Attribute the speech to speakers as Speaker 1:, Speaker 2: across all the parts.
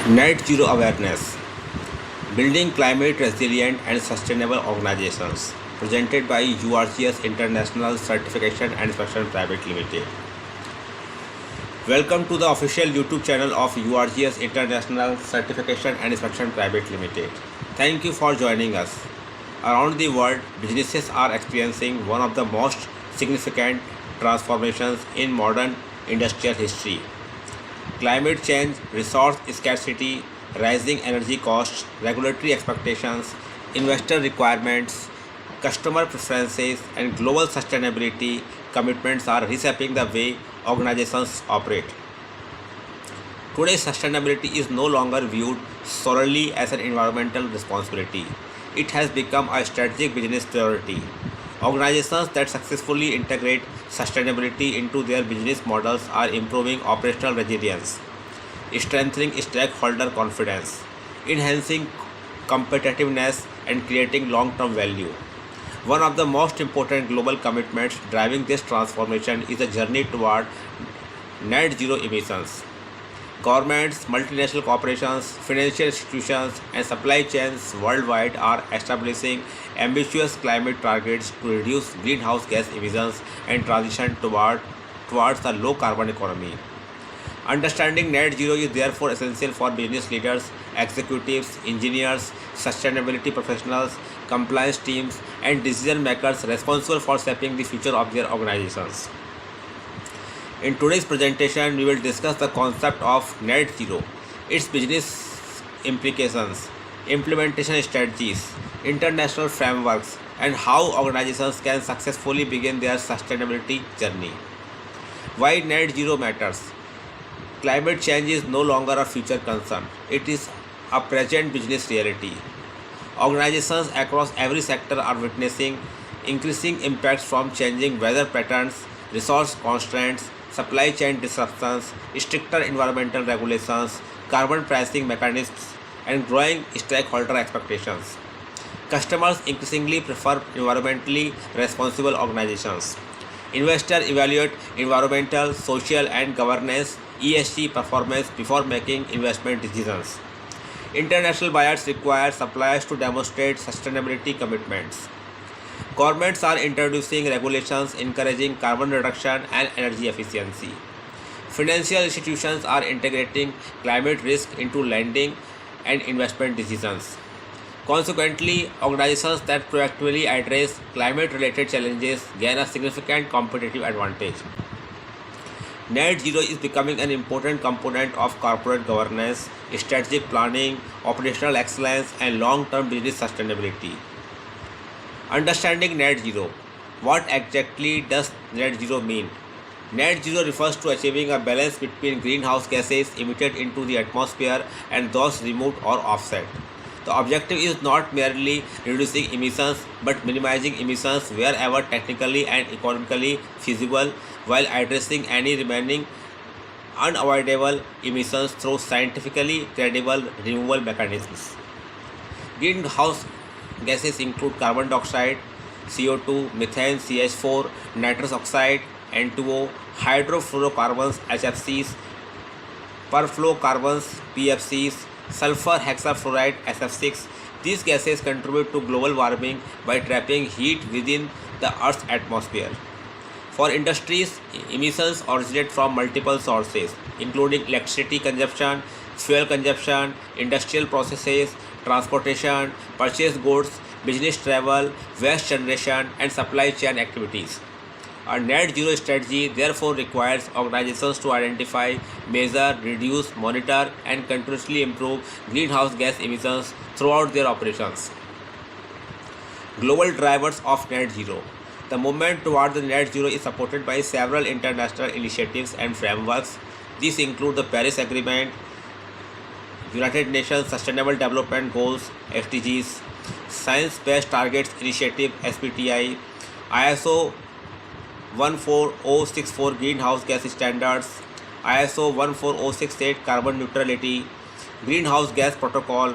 Speaker 1: Net Zero Awareness Building Climate Resilient and Sustainable Organizations, presented by URGS International Certification and Inspection Private Limited. Welcome to the official YouTube channel of URGS International Certification and Inspection Private Limited. Thank you for joining us. Around the world, businesses are experiencing one of the most significant transformations in modern industrial history. Climate change, resource scarcity, rising energy costs, regulatory expectations, investor requirements, customer preferences, and global sustainability commitments are reshaping the way organizations operate. Today, sustainability is no longer viewed solely as an environmental responsibility. It has become a strategic business priority. Organizations that successfully integrate sustainability into their business models are improving operational resilience, strengthening stakeholder confidence, enhancing competitiveness, and creating long term value. One of the most important global commitments driving this transformation is a journey toward net zero emissions. Governments, multinational corporations, financial institutions, and supply chains worldwide are establishing ambitious climate targets to reduce greenhouse gas emissions and transition towards a low carbon economy. Understanding net zero is therefore essential for business leaders, executives, engineers, sustainability professionals, compliance teams, and decision makers responsible for shaping the future of their organizations. In today's presentation, we will discuss the concept of net zero, its business implications, implementation strategies, international frameworks, and how organizations can successfully begin their sustainability journey. Why net zero matters? Climate change is no longer a future concern, it is a present business reality. Organizations across every sector are witnessing increasing impacts from changing weather patterns, resource constraints, supply chain disruptions, stricter environmental regulations, carbon pricing mechanisms, and growing stakeholder expectations. Customers increasingly prefer environmentally responsible organizations. Investors evaluate environmental, social, and governance (ESG) performance before making investment decisions. International buyers require suppliers to demonstrate sustainability commitments. Governments are introducing regulations encouraging carbon reduction and energy efficiency. Financial institutions are integrating climate risk into lending and investment decisions. Consequently, organizations that proactively address climate related challenges gain a significant competitive advantage. Net zero is becoming an important component of corporate governance, strategic planning, operational excellence, and long term business sustainability. Understanding net zero. What exactly does net zero mean? Net zero refers to achieving a balance between greenhouse gases emitted into the atmosphere and those removed or offset. The objective is not merely reducing emissions but minimizing emissions wherever technically and economically feasible while addressing any remaining unavoidable emissions through scientifically credible removal mechanisms. Greenhouse gases include carbon dioxide, CO2, methane, CH4, nitrous oxide, N2O, hydrofluorocarbons, HFCs, perfluorocarbons, PFCs, sulfur hexafluoride, SF6. These gases contribute to global warming by trapping heat within the Earth's atmosphere. For industries, emissions originate from multiple sources, including electricity consumption, fuel consumption, industrial processes, transportation, purchased goods, business travel, waste generation, and supply chain activities. A net zero strategy therefore requires organizations to identify, measure, reduce, monitor, and continuously improve greenhouse gas emissions throughout their operations. Global drivers of net zero. The movement toward the net zero is supported by several international initiatives and frameworks. These include the Paris Agreement, United Nations Sustainable Development Goals (SDGs), Science Based Targets Initiative (SBTI), ISO 14064 Greenhouse Gas Standards, ISO 14068 Carbon Neutrality, Greenhouse Gas Protocol,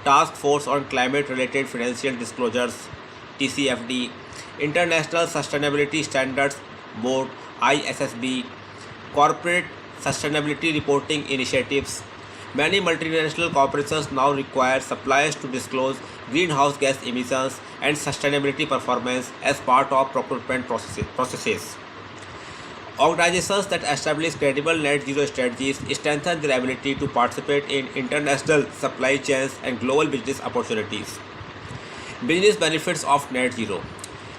Speaker 1: Task Force on Climate Related Financial Disclosures (TCFD), International Sustainability Standards Board (ISSB), Corporate Sustainability Reporting Initiatives, Many multinational corporations now require suppliers to disclose greenhouse gas emissions and sustainability performance as part of procurement processes. Organizations that establish credible net zero strategies strengthen their ability to participate in international supply chains and global business opportunities. Business benefits of net zero.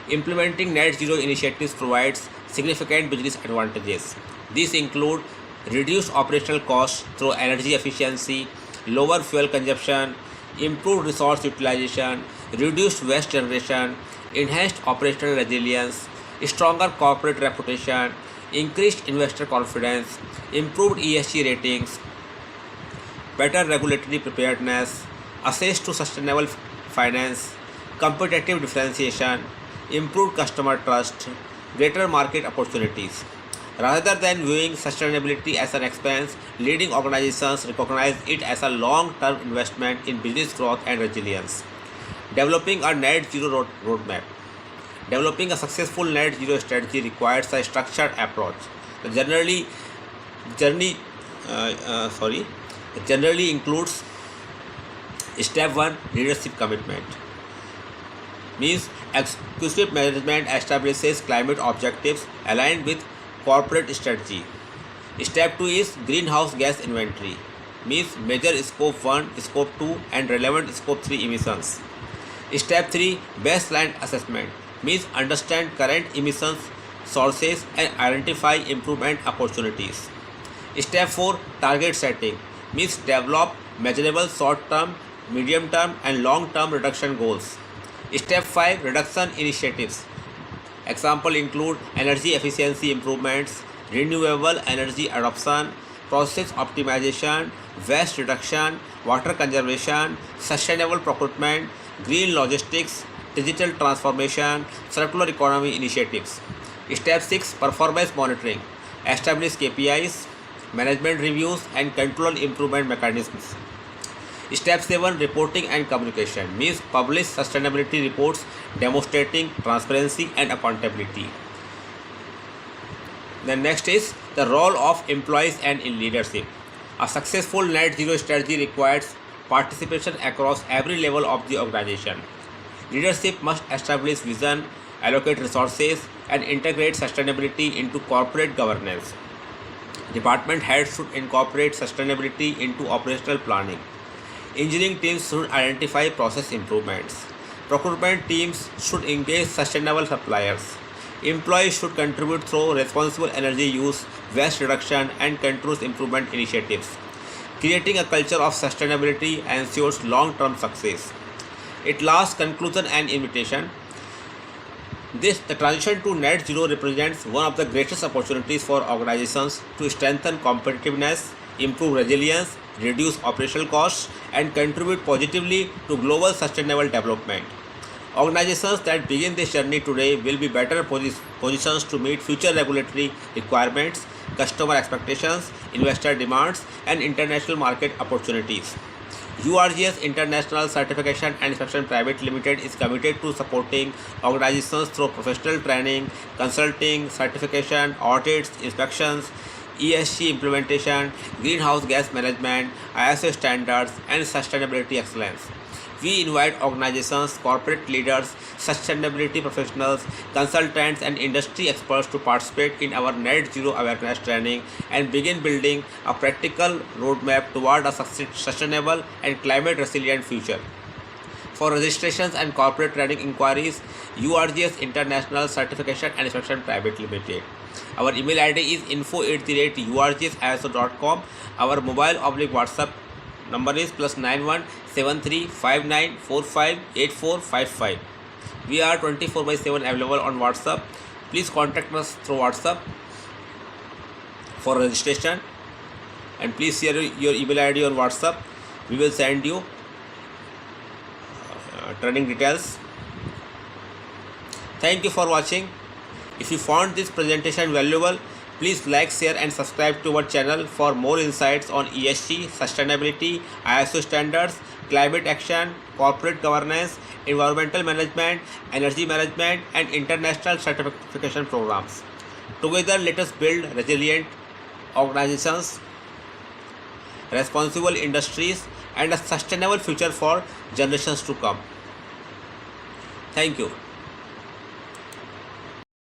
Speaker 1: Implementing net zero initiatives provides significant business advantages. These include reduced operational costs through energy efficiency, lower fuel consumption, improved resource utilization, reduced waste generation, enhanced operational resilience, stronger corporate reputation, increased investor confidence, improved ESG ratings, better regulatory preparedness, access to sustainable finance, competitive differentiation, improved customer trust, greater market opportunities. Rather than viewing sustainability as an expense, leading organizations recognize it as a long term investment in business growth and resilience. Developing a net zero roadmap. Developing a successful net zero strategy requires a structured approach. The journey generally includes step 1, leadership commitment. Means executive management establishes climate objectives aligned with corporate strategy. Step 2 is greenhouse gas inventory. Means measure scope 1, scope 2 and relevant scope 3 emissions. Step 3, baseline assessment. Means understand current emissions sources and identify improvement opportunities. Step 4, target setting. Means develop measurable short-term, medium-term and long-term reduction goals. Step 5, reduction initiatives. Example include energy efficiency improvements, renewable energy adoption, process optimization, waste reduction, water conservation, sustainable procurement, green logistics, digital transformation, circular economy initiatives. Step 6, performance monitoring. Establish KPIs, management reviews and control improvement mechanisms. Step 7, reporting and communication. Means publish sustainability reports demonstrating transparency and accountability. Then next is the role of employees and in leadership. A successful net zero strategy requires participation across every level of the organization. Leadership must establish vision, allocate resources, and integrate sustainability into corporate governance. Department heads should incorporate sustainability into operational planning. Engineering teams should identify process improvements. Procurement teams should engage sustainable suppliers. Employees should contribute through responsible energy use, waste reduction, and continuous improvement initiatives. Creating a culture of sustainability ensures long-term success. At last, conclusion and invitation. The transition to net zero represents one of the greatest opportunities for organizations to strengthen competitiveness, improve resilience, reduce operational costs, and contribute positively to global sustainable development. Organizations that begin this journey today will be better positions to meet future regulatory requirements, customer expectations, investor demands, and international market opportunities. URGS International Certification and Inspection Private Limited is committed to supporting organizations through professional training, consulting, certification, audits, inspections, ESG implementation, greenhouse gas management, ISO standards, and sustainability excellence. We invite organizations, corporate leaders, sustainability professionals, consultants, and industry experts to participate in our net zero awareness training and begin building a practical roadmap toward a sustainable and climate resilient future. For registrations and corporate training inquiries, URGS International Certification and Inspection Private Limited. Our email ID is info@urgsiso.com. Our mobile/WhatsApp number is +91 7359458455. We are 24/7 available on WhatsApp. Please contact us through WhatsApp for registration, and please share your email ID on WhatsApp. We will send you training details. Thank you for watching. If you found this presentation valuable, please like, share and subscribe to our channel for more insights on ESG, sustainability, ISO standards, climate action, corporate governance, environmental management, energy management and international certification programs. Together, let us build resilient organizations responsible industries, and a sustainable future for generations to come. Thank you.